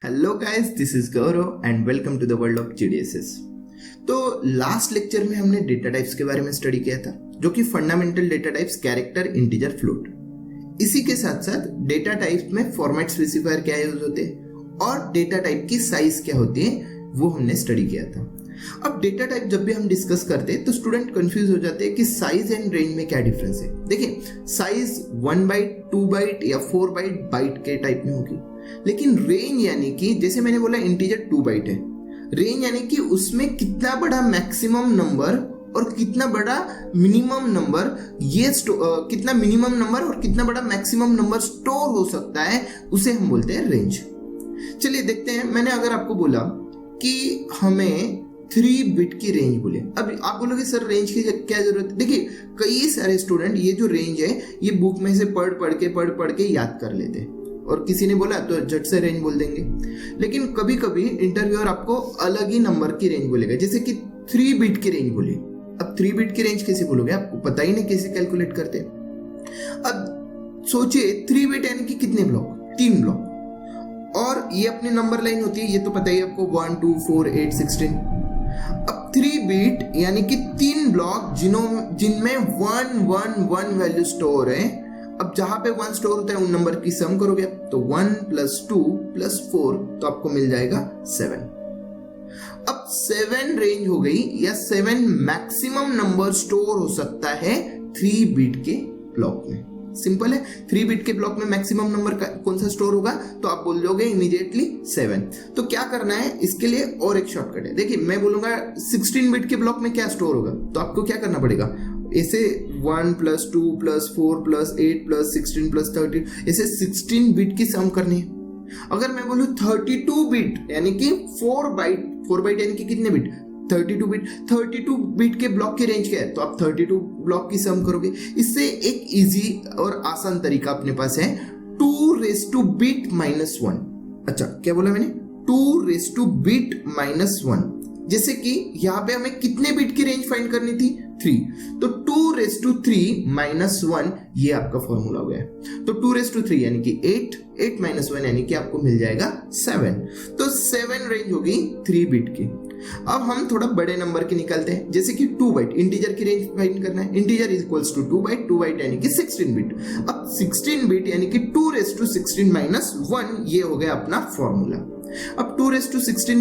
Hello guys, this is Gaurav and welcome to the world of GDSS. तो last lecture में हमने data types के बारे में स्टडी किया था, जो कि fundamental data types character, integer, float. इसी के साथ साथ डेटा टाइप्स में फॉर्मेट स्पेसिफायर क्या यूज होते हैं और डेटा टाइप की साइज क्या होती है वो हमने स्टडी किया था। अब डेटा टाइप जब भी हम डिस्कस करते हैं तो स्टूडेंट कंफ्यूज हो जाते हैं कि साइज एंड रेंज में क्या डिफरेंस है। देखिए, साइज 1 बाइट, 2 बाइट या 4 बाइट के टाइप में होगी, लेकिन रेंज यानी कि जैसे मैंने बोला इंटीजर 2 बाइट है, रेंज यानी कि उसमें कितना बड़ा मैक्सिमम नंबर और कितना बड़ा मिनिमम नंबर, कितना मिनिमम नंबर और कितना बड़ा मैक्सिमम नंबर स्टोर हो सकता है, उसे हम बोलते हैं रेंज। चलिए देखते हैं। मैंने अगर आपको बोला कि हमें 3 बिट की रेंज बोले, अब आप बोलोगे सर रेंज की क्या जरूरत है। देखिए, कई सारे स्टूडेंट ये जो रेंज है ये बुक में से पढ़ के याद कर लेते हैं, और किसी ने बोला तो झट से रेंज बोल देंगे। लेकिन कभी कभी इंटरव्यूअर आपको अलग ही नंबर की रेंज बोलेगा, जैसे कि 3 बिट की रेंज बोले। अब 3 बिट की रेंज कैसे बोलोगे, आपको पता ही नहीं कैसे कैलकुलेट करते। अब सोचिए 3 बिट यानी कि कितने ब्लॉक, 3 ब्लॉक, और ये अपनी नंबर लाइन होती है, ये तो पता ही आपको 1 2 4 8 16। अब 3 बिट यानी कि 3 ब्लॉक जिनमें 1 1 1 वैल्यू स्टोर है। अब जहां पे 1 स्टोर होता है उन नंबर की सम करोगे तो 1 + 2 + 4 तो आपको मिल जाएगा 7। अब 7 रेंज हो गई, या 7 मैक्सिमम नंबर स्टोर हो सकता है 3 बिट के ब्लॉक में। सिंपल है, 3 बिट के ब्लॉक में मैक्सिमम नंबर कौन सा स्टोर होगा, तो आप बोल दोगे इमीडिएटली 7। तो क्या करना है इसके लिए, और एक शॉर्टकट है। देखिए, मैं बोलूंगा 16 बिट के ब्लॉक में क्या स्टोर होगा, तो आपको क्या करना पड़ेगा, ऐसे 1 + 2 + 4 + 8 + 16 + 13, ऐसे 16 बिट की सम करनी है। अगर मैं बोलूं 32 बिट यानी कि 4 बाइट यानी कि कितने बिट, 32 बिट के ब्लॉक की रेंज क्या है, तो आप 32 ब्लॉक की सम करोगे। इससे एक इजी और आसान तरीका अपने पास है, 2 बिट -1। अच्छा, क्या बोला मैंने, 2 बिट -1। जैसे कि यहाँ पे हमें कितने बिट की रेंज फाइंड करनी थी, 3, तो 2 - 1 ये आपका फॉर्मूला हो गया। तो 2 यानी कि 8 -1 यानी कि आपको मिल जाएगा 7। तो 7 रेंज होगी 3 बिट की। अब हम थोड़ा बड़े नंबर की निकालते हैं, जैसे कि 2 बाइट, इंटीजर की रेंज फाइंड करना है। इंटीजर इक्वल्स टू 2 बाइट यानी कि 16 बिट। अब 16 बिट यानी कि 2 -1 ये हो गया अपना फॉर्मूला। अब 2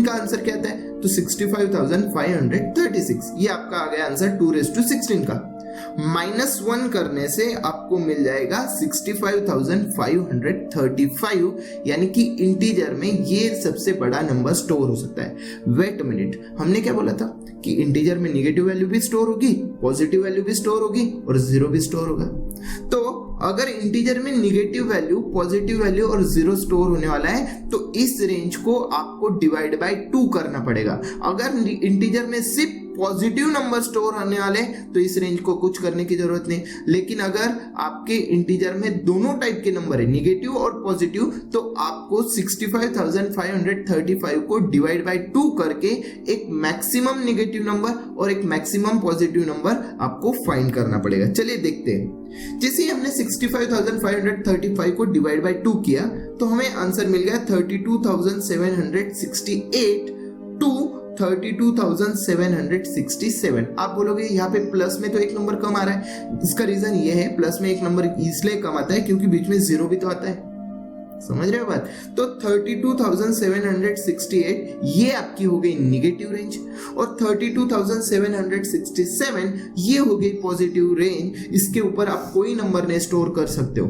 का आंसर क्या आता है, तो 65,536, ये आपका आ गया आंसर 2 का। -1 करने से आपको मिल जाएगा 65,535, यानी कि इंटीजर में ये सबसे बड़ा नंबर स्टोर हो सकता है। वेट मिनट, हमने क्या बोला था कि इंटीजर में नेगेटिव वैल्यू भी स्टोर होगी, पॉजिटिव वैल्यू भी स्टोर होगी और 0 भी स्टोर होगा। तो अगर इंटीजर में नेगेटिव वैल्यू, पॉजिटिव वैल्यू और 0 स्टोर होने वाला है, तो इस रेंज को आपको डिवाइड बाय 2 करना पड़ेगा। अगर इंटीजर में सिर्फ पॉजिटिव नंबर स्टोर होने वाले तो इस रेंज को कुछ करने की जरूरत नहीं। लेकिन अगर आपके इंटीजर में दोनों टाइप के नंबर है, नेगेटिव और पॉजिटिव, तो आपको 65,535 को डिवाइड बाय 2 करके एक मैक्सिमम नेगेटिव नंबर और एक मैक्सिमम पॉजिटिव नंबर आपको फाइंड करना पड़ेगा। चलिए देखते हैं। जैसे ही हमने 65,535 को डिवाइड बाय 2 किया तो हमें आंसर मिल गया 32,768 टू 32,767। आप बोलोगे यहाँ पे प्लस में तो एक नंबर कम आ रहा है। इसका रीजन ये है, प्लस में एक नंबर इसलिए कम आता है क्योंकि बीच में 0 भी तो आता है। समझ रहे हो बात। तो 32,768 ये आपकी हो गई निगेटिव रेंज, और 32,767 ये हो गई पॉजिटिव रेंज। इसके ऊपर आप कोई नंबर ने स्टोर कर सकते हो,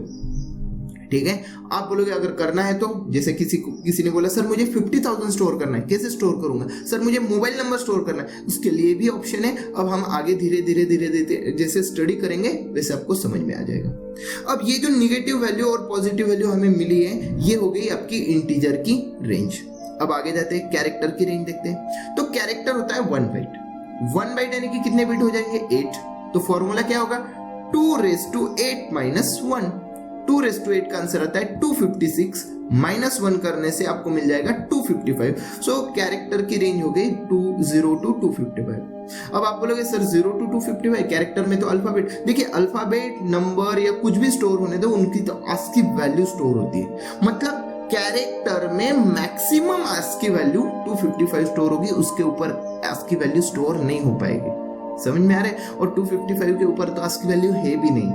ठीक है। आप बोलोगे अगर करना है तो, जैसे किसी ने बोला सर मुझे 50,000 स्टोर करना है, कैसे स्टोर करूंगा, सर मुझे मोबाइल नंबर स्टोर करना है, उसके लिए भी ऑप्शन है। अब हम आगे धीरे धीरे जैसे स्टडी करेंगे वैसे आपको समझ में आ जाएगा। अब ये जो नेगेटिव वैल्यू और पॉजिटिव वैल्यू हमें मिली है, ये हो गई आपकी इंटीजर की रेंज। अब आगे जाते हैं, कैरेक्टर की रेंज देखते हैं। तो कैरेक्टर होता है 1 बाइट। 1 बाइट यानी कि कितने बिट हो जाएंगे, 8। तो फॉर्मूला क्या होगा, 2 - 1। 2 का आंसर आता है 256, -1 करने से आपको मिल जाएगा 255। सो कैरेक्टर की रेंज हो गई 20 to 255। अब आप बोलोगे सर 0 to 255 कैरेक्टर में तो अल्फाबेट। देखिए, अल्फाबेट, नंबर या कुछ भी स्टोर होने दो, उनकी तो ASCII वैल्यू स्टोर होती है। मतलब कैरेक्टर में मैक्सिमम ASCII वैल्यू 255 स्टोर होगी, उसके ऊपर ASCII वैल्यू स्टोर नहीं हो पाएगी। समझ में आ रहा है? और 255 के ऊपर तो ASCII वैल्यू है भी नहीं,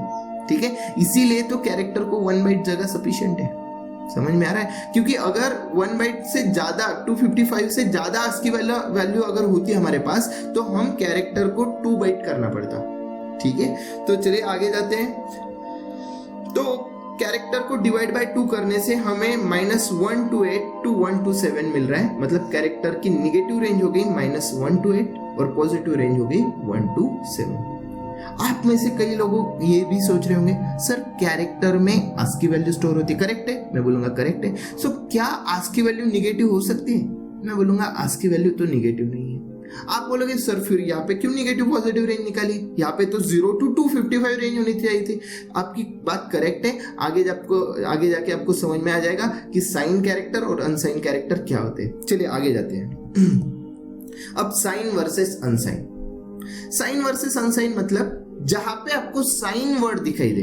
ठीक है। इसीलिए तो कैरेक्टर को 1 बाइट जगह सफिशिएंट है। समझ में आ रहा है? क्योंकि अगर 1 बाइट से ज्यादा 255 से ज्यादा ASCII वैल्यू अगर होती हमारे पास तो हम कैरेक्टर को 2 बाइट करना पड़ता, ठीक है। तो चलिए आगे जाते हैं। तो कैरेक्टर को डिवाइड बाय 2 करने से हमें -128 to 127 मिल रहा है। मतलब कैरेक्टर की निगेटिव रेंज हो गई -128 और पॉजिटिव रेंज हो गई 1 to 7। आप में से कई लोग ये भी सोच रहे होंगे, सर कैरेक्टर में ASCII वैल्यू स्टोर होती है, करेक्ट है? मैं बोलूंगा करेक्ट है। सो क्या ASCII वैल्यू निगेटिव हो सकती है? मैं बोलूंगा ASCII वैल्यू तो निगेटिव नहीं है। आप बोलोगे सर फिर यहाँ पे क्यों निगेटिव पॉजिटिव रेंज निकाली? यहाँ पे तो 0 to 255 रेंज होनी चाहिए थी। आपकी बात करेक्ट है। आगे जाके आपको समझ में आ जाएगा कि साइन कैरेक्टर और अनसाइन कैरेक्टर क्या होते हैं। चलिए आगे जाते हैं। अब sign versus unsign. Sign versus unsign मतलब जहां पे आपको साइन वर्ड दिखाई दे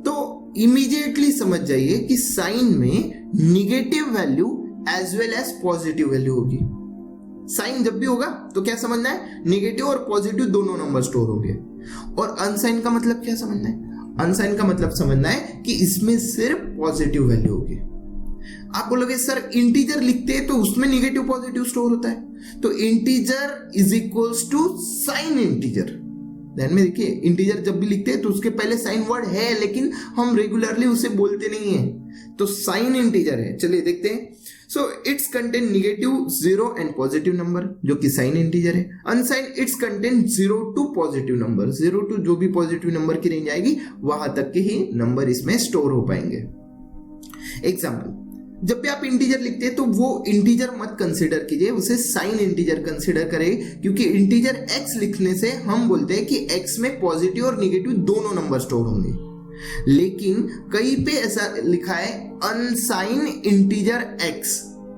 तो इमीडिएटली समझ जाइए कि साइन में negative value as well as positive value होगी। साइन जब भी होगा तो क्या समझना है? निगेटिव और पॉजिटिव दोनों नंबर स्टोर होंगे। और अनसाइन का मतलब क्या समझना है? अनसाइन का मतलब समझना है कि इसमें सिर्फ पॉजिटिव वैल्यू होगी। आप बोलोगे सर इंटीजर लिखते हैं तो उसमें निगेटिव पॉजिटिव स्टोर होता है। तो integer is equals to sign integer. ध्यान में देखिए, इंटीजर जब भी लिखते हैं तो उसके पहले साइन वर्ड है, लेकिन हम रेगुलरली उसे बोलते नहीं है, तो साइन इंटीजर है। चलिए देखते हैं। So it's contain negative 0 and positive number, जो कि साइन इंटीजर है। अनसाइन it's contain 0 to positive number, 0 to जो भी पॉजिटिव नंबर की रेंज आएगी वहां तक के ही नंबर इसमें स्टोर हो पाएंगे। एग्जाम्पल, जब भी आप इंटीजर लिखते हैं तो वो इंटीजर मत कंसीडर कीजिए, उसे साइन इंटीजर कंसीडर करें, क्योंकि इंटीजर x लिखने से हम बोलते हैं कि x में पॉजिटिव और निगेटिव दोनों नंबर स्टोर होंगे। लेकिन कहीं पे ऐसा लिखा है अनसाइन इंटीजर x।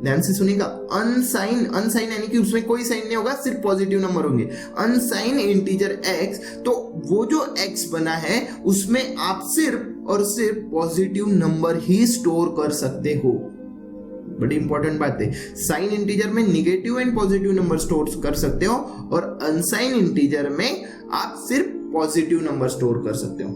ध्यान से सुनिएगा, अनसाइन यानी कि उसमें कोई साइन नहीं होगा, सिर्फ पॉजिटिव नंबर होंगे। अनसाइन इंटीजर x, तो वो जो x बना है उसमें आप सिर्फ और सिर्फ पॉजिटिव नंबर ही स्टोर कर सकते हो। बड़ी इंपॉर्टेंट बात है। साइन इंटीजर में negative and positive number store कर सकते हो और अनसाइन इंटीजर में आप सिर्फ पॉजिटिव नंबर स्टोर कर सकते हो।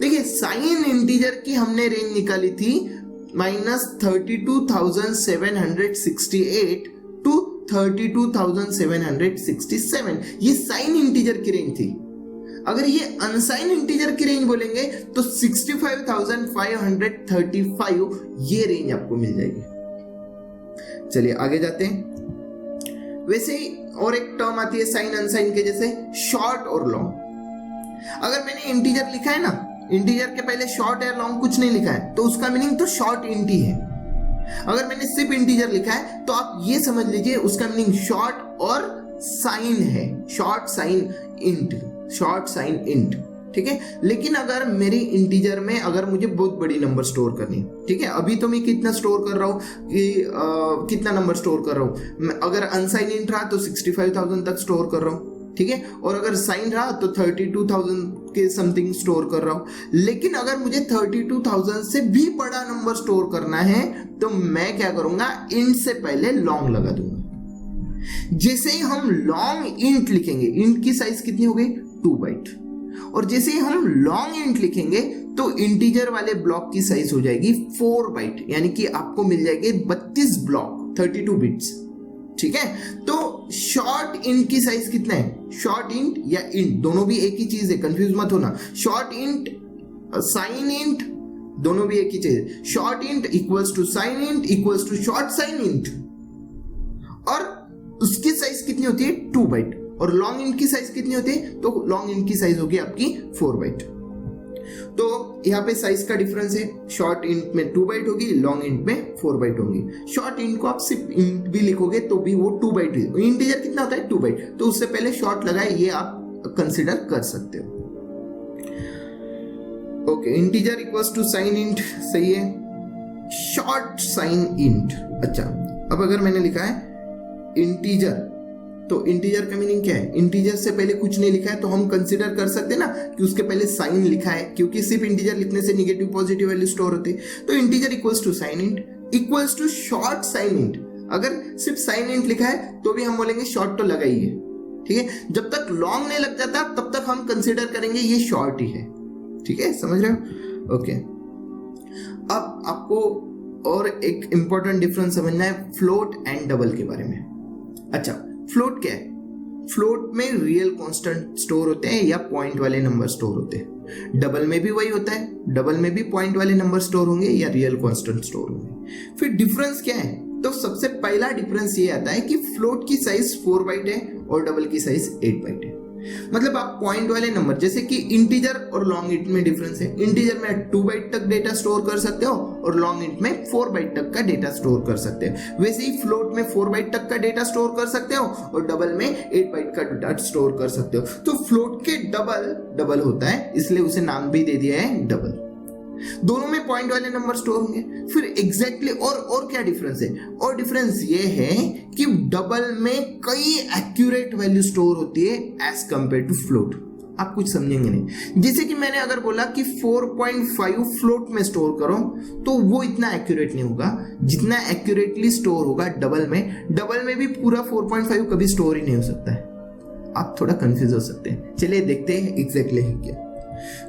देखिए, साइन इंटीजर की हमने रेंज निकाली थी -32,768 to 32,767। ये साइन इंटीजर की रेंज थी। अगर ये अनसाइन इंटीजर की रेंज बोलेंगे तो 65,535 ये रेंज आपको मिल जाएगी। चलिए आगे जाते हैं। वैसे ही और एक टर्म आती है साइन अनसाइन के जैसे, शॉर्ट और लॉन्ग। अगर मैंने इंटीजर लिखा है ना, इंटीजर के पहले शॉर्ट या लॉन्ग कुछ नहीं लिखा है तो उसका मीनिंग तो शॉर्ट इंटी है। अगर मैंने सिर्फ इंटीजर लिखा है तो आप ये समझ लीजिए उसका मीनिंग शॉर्ट और साइन है, short sign int, short sign int, ठीक है। लेकिन अगर मेरी इंटीजर में अगर मुझे बहुत बड़ी नंबर स्टोर करनी, ठीक है, अभी तो मैं कितना स्टोर कर रहा हूँ कि कितना नंबर स्टोर कर रहा हूँ, अगर अनसाइन इंट रहा तो 65,000 तक स्टोर कर रहा हूँ, ठीक है, और अगर साइन रहा तो 32,000 के समथिंग स्टोर कर रहा हूं। लेकिन अगर मुझे 32,000 से भी बड़ा नंबर स्टोर करना है तो मैं क्या करूंगा, इंट से पहले लॉन्ग लगा दूंगा। जैसे ही हम लॉन्ग इंट लिखेंगे, इंट की साइज कितनी हो गई 2 बाइट, और जैसे ही हम लॉन्ग इंट लिखेंगे तो इंटीजर वाले ब्लॉक की साइज हो जाएगी 4 बाइट, यानी कि आपको मिल जाएंगे 32 ब्लॉक, 32 बिट्स, ठीक है। तो शॉर्ट इंट की साइज कितना है, शॉर्ट इंट या इंट दोनों भी एक ही चीज है, कंफ्यूज मत होना। शॉर्ट इंट, साइन इंट दोनों भी एक ही चीज है। Short int equals to sign int equals to short sign int, और उसकी साइज कितनी होती है 2 बाइट, और लॉन्ग इंट की साइज कितनी होती है, तो लॉन्ग इंट की साइज होगी आपकी 4 बाइट। तो यहाँ पे साइज का डिफरेंस है, शॉर्ट इंट में 2 बाइट होगी, लॉन्ग इंट में 4 बाइट होगी। शॉर्ट इंट को आप सिर्फ इंट भी लिखोगे तो भी वो 2 बाइट है, इंटीजर कितना होता है 2 बाइट, तो उससे पहले शॉर्ट लगाए, ये आप कंसिडर कर सकते हो। Okay, integer equals to sign int, सही है, शॉर्ट साइन इंट। अच्छा, अब अगर मैंने लिखा है इंटीजर तो इंटीजर का मीनिंग क्या है? इंटीजर से पहले कुछ नहीं लिखा है तो हम कंसीडर कर सकते हैं ना कि उसके पहले साइन लिखा है, क्योंकि सिर्फ इंटीजर लिखने से निगेटिव पॉजिटिव वैल्यू स्टोर होती है। तो integer equals to sign int equals to short sign int. अगर सिर्फ साइन इंट लिखा है तो भी हम बोलेंगे शॉर्ट तो लगा ही है, ठीक है। जब तक लॉन्ग नहीं लग जाता तब तक हम कंसीडर करेंगे ये शॉर्ट ही है, ठीक है, समझ रहे हो? ओके, अब आपको और एक इंपॉर्टेंट डिफरेंस समझना है फ्लोट एंड डबल के बारे में। अच्छा, फ्लोट क्या है? फ्लोट में रियल कांस्टेंट स्टोर होते हैं या पॉइंट वाले नंबर स्टोर होते हैं। डबल में भी वही होता है, डबल में भी पॉइंट वाले नंबर स्टोर होंगे या रियल कांस्टेंट स्टोर होंगे। फिर डिफरेंस क्या है? तो सबसे पहला डिफरेंस ये आता है कि फ्लोट की साइज 4 बाइट है और डबल की साइज 8 बाइट है। मतलब आप पॉइंट वाले नंबर, जैसे कि इंटीजर और लॉन्ग इंट में डिफरेंस है। इंटीजर में 2 बाइट तक डेटा स्टोर कर सकते हो और लॉन्ग इंट में 4 बाइट तक का डेटा स्टोर कर सकते हो। वैसे ही फ्लोट में 4 बाइट तक का डेटा स्टोर कर सकते हो और डबल में 8 बाइट का डेटा स्टोर कर सकते हो। तो फ्लोट के डबल होता है, इसलिए उसे नाम भी दे दिया है डबल। दोनों में पॉइंट वाले नंबर स्टोर होंगे। फिर एग्जैक्टली और क्या डिफरेंस है? और डिफरेंस ये है कि डबल में कई एक्यूरेट वैल्यू स्टोर होती है एज कंपेयर टू फ्लोट। आप कुछ समझेंगे नहीं। जैसे कि मैंने अगर बोला कि 4.5 फ्लोट में स्टोर करो तो वो इतना एक्यूरेट नहीं होगा जितना एक्यूरेटली स्टोर होगा डबल में। डबल में भी पूरा 4.5 कभी स्टोर ही नहीं हो सकता है। आप थोड़ा कंफ्यूज हो सकते हैं। चलिए देखते हैं एग्जैक्टली है क्या।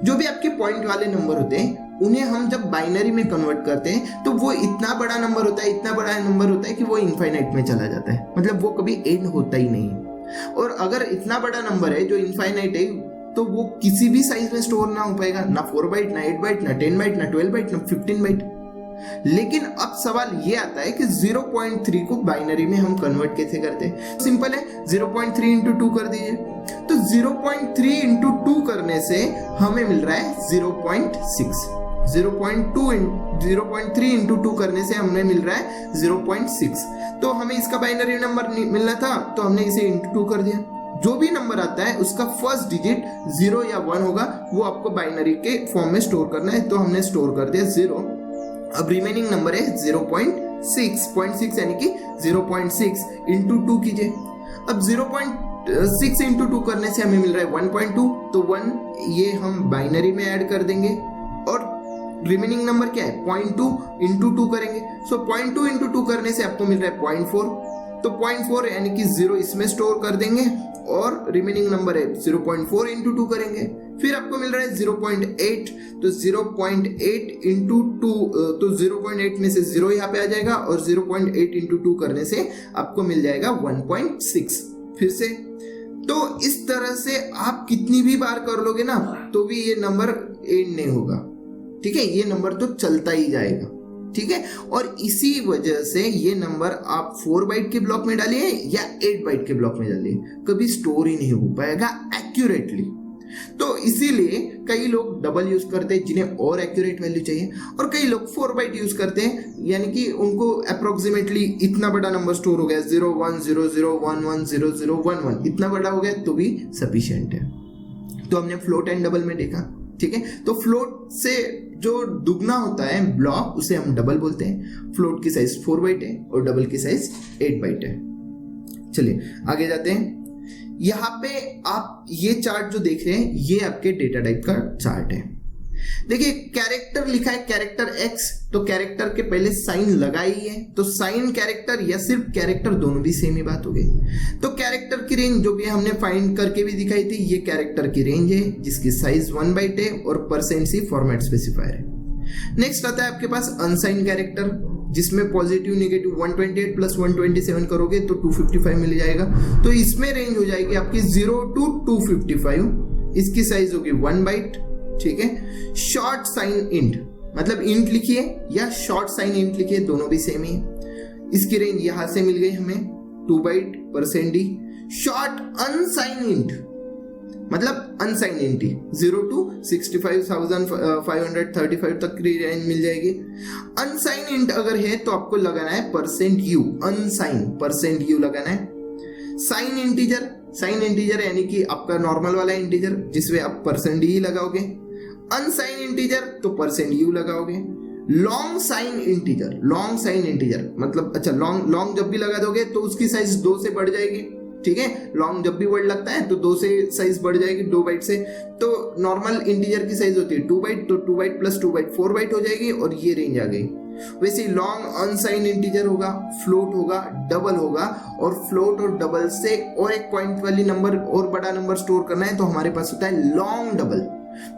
जो भी आपके पॉइंट वाले नंबर होते हैं उन्हें हम जब बाइनरी में कन्वर्ट करते हैं तो वो इतना बड़ा नंबर होता है, इतना बड़ा नंबर होता है कि वो इनफाइनाइट में चला जाता है। मतलब वो कभी एंड होता ही नहीं है। और अगर इतना बड़ा नंबर है जो इनफाइनाइट है तो वो किसी भी साइज में स्टोर ना हो पाएगा, ना 4 बाइट, ना 8 बाइट, ना 10 बाइट, ना 12 बाइट, ना 15 बाइट। लेकिन अब सवाल ये आता है कि 0.3 को बाइनरी में हम कन्वर्ट कैसे करते हैं? सिंपल है, 0.3 इंटू 2 कर दीजिए। तो 0.3 इंटू 2 करने से हमें मिल रहा है 0.6। 0.3 इंटू 2 करने से हमें मिल रहा है 0.6। तो हमें इसका बाइनरी नंबर मिलना था तो हमने इसे इंटू 2 कर दिया। जो भी नंबर आता है उसका फर्स्ट डिजिट 0 या 1 होगा, वो आपको बाइनरी के फॉर्म में स्टोर करना है। तो हमने स्टोर कर दिया 0। अब रिमेनिंग नंबर है 0.6 यानी कि 0.6 इंटू 2 कीजिए। अब 0.6 इंटू 2 करने से हमें मिल रहा है 1.2। तो 1 ये हम बाइनरी में ऐड कर देंगे और रिमेनिंग नंबर क्या है? 0.2 इंटू 2 करेंगे। सो 0.2 इंटू 2 करने से आपको मिल रहा है 0.4। तो 0.4 यानी कि 0 इसमें स्टोर कर देंगे और रिमेनिंग नंबर है 0.4 इंटू 2 करेंगे। फिर आपको मिल रहा है 0.8। तो 0.8 इंटू 2, तो 0.8 में से 0 यहाँ पे आ जाएगा और 0.8 इंटू 2 करने से आपको मिल जाएगा 1.6। फिर से तो इस तरह से आप कितनी भी बार कर लोगे ना तो भी ये नंबर एंड नहीं होगा, ठीक है। ये नंबर तो चलता ही जाएगा, ठीक है। और इसी वजह से ये नंबर आप 4 बाइट के ब्लॉक में डालिए या 8 बाइट के ब्लॉक में डालिए, कभी स्टोर ही नहीं हो पाएगा एक्यूरेटली। तो इसीलिए कई लोग डबल यूज करते हैं जिन्हें और एक्यूरेट वैल्यू चाहिए, और कई लोग 4 बाइट यूज करते हैं, यानी कि उनको अप्रोक्सीमेटली इतना बड़ा नंबर स्टोर हो गया 0100110011, इतना बड़ा हो गया तो भी सफिशिएंट है। तो हमने फ्लोट एंड डबल में देखा, ठीक है। तो फ्लोट से जो दुगना होता है ब्लॉक उसे हम डबल बोलते हैं। फ्लोट की साइज 4 बाइट है और डबल की साइज 8 बाइट है। चलिए आगे जाते हैं। यहाँ पे आप ये चार्ट जो देख रहे हैं ये आपके डेटा टाइप का चार्ट है। देखिए कैरेक्टर लिखा है, कैरेक्टर एक्स, तो कैरेक्टर के पहले साइन लगा ही है, तो साइन कैरेक्टर या सिर्फ कैरेक्टर दोनों भी सेम ही बात हो गई। तो कैरेक्टर की रेंज जो भी हमने फाइंड करके भी दिखाई थी, ये कैरेक्टर की रेंज है जिसकी साइज 1 बाइट है और %C फॉर्मेट स्पेसिफायर है। नेक्स्ट आता है आपके पास अनसाइन कैरेक्टर, जिसमें पॉजिटिव नेगेटिव 128 प्लस 127 करोगे तो 255 मिल जाएगा। तो इसमें रेंज हो जाएगी आपकी 0 to 255। इसकी साइज होगी 1 बाइट, ठीक है। शॉर्ट साइन इंट, मतलब इंट लिखिए या शॉर्ट साइन इंट लिखिए, दोनों भी सेम ही है। इसकी रेंज यहां से मिल गई हमें 2 byte %D। Short unsign int, मतलब अनसाइन इंट 0 to 65,535 तक की रेंज मिल जाएगी। अनसाइन इंट अगर है तो आपको लगाना है %U, अनसाइन %U लगाना है। साइन इंटीजर, साइन इंटीजर यानी कि आपका नॉर्मल वाला इंटीजर जिसमें आप %D ही लगाओगे। अनसाइन इंटीजर तो %U लगाओगे। Long sign integer, long sign integer मतलब अच्छा लॉन्ग जब भी लगा दोगे तो उसकी साइज 2 से बढ़ जाएगी, ठीक है। लॉन्ग जब भी वर्ड लगता है तो 2 से साइज बढ़ जाएगी, 2 बाइट से। तो नॉर्मल इंटीजर की साइज होती है 2 बाइट, तो 2 बाइट प्लस 2 बाइट 4 बाइट हो जाएगी और ये रेंज आ गई। वैसे लॉन्ग अनसाइन इंटीजर होगा, फ्लोट होगा, डबल होगा, और फ्लोट और डबल से और एक पॉइंट वाली नंबर और बड़ा नंबर स्टोर करना है तो हमारे पास होता है लॉन्ग डबल।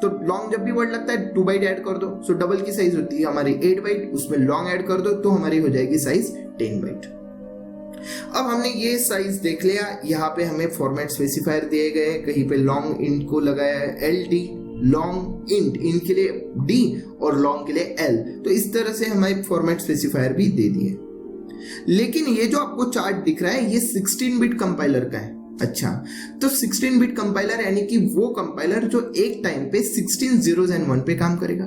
तो लॉन्ग जब भी वर्ड लगता है 2 बाइट ऐड कर दो, सो डबल की साइज होती है हमारी 8 बाइट, उसमें लॉन्ग ऐड कर दो तो हमारी हो जाएगी साइज 10 बाइट। अब हमने ये साइज देख लिया, यहाँ पे हमें फॉर्मेट स्पेसिफायर दिए गए, कहीं पे लॉन्ग इंट को लगाया है LD, लॉन्ग इंट के लिए D और लॉन्ग के लिए L। तो इस तरह से हमें फॉर्मेट स्पेसिफायर भी दे दिए। लेकिन ये जो आपको चार्ट दिख रहा है ये 16 बिट कंपाइलर का है। अच्छा, तो 16 बिट कंपाइलर यानी कि वो कंपाइलर जो एक टाइम पे 16 zeros and 1 पे काम करेगा,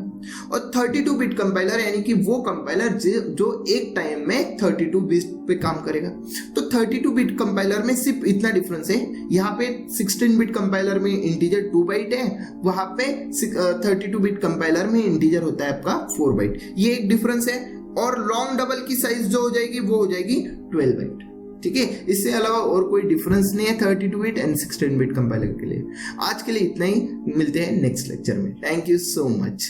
और 32 बिट कंपाइलर यानी कि वो कंपाइलर जो एक टाइम में 32 बिट पे काम करेगा। तो 32 बिट कंपाइलर में सिर्फ इतना डिफरेंस है, यहाँ पे 16 बिट कंपाइलर में इंटीजर 2 बाइट है, वहां पे 32 बिट कंपाइलर में इंटीजर होता है आपका 4 बाइट। ये एक डिफरेंस है। और लॉन्ग डबल की साइज जो हो जाएगी वो हो जाएगी 12 बाइट। ठीक है, इससे अलावा और कोई डिफरेंस नहीं है 32 बिट एंड 16 बिट कंपाइलर के लिए। आज के लिए इतना ही, मिलते हैं नेक्स्ट लेक्चर में। Thank you so much.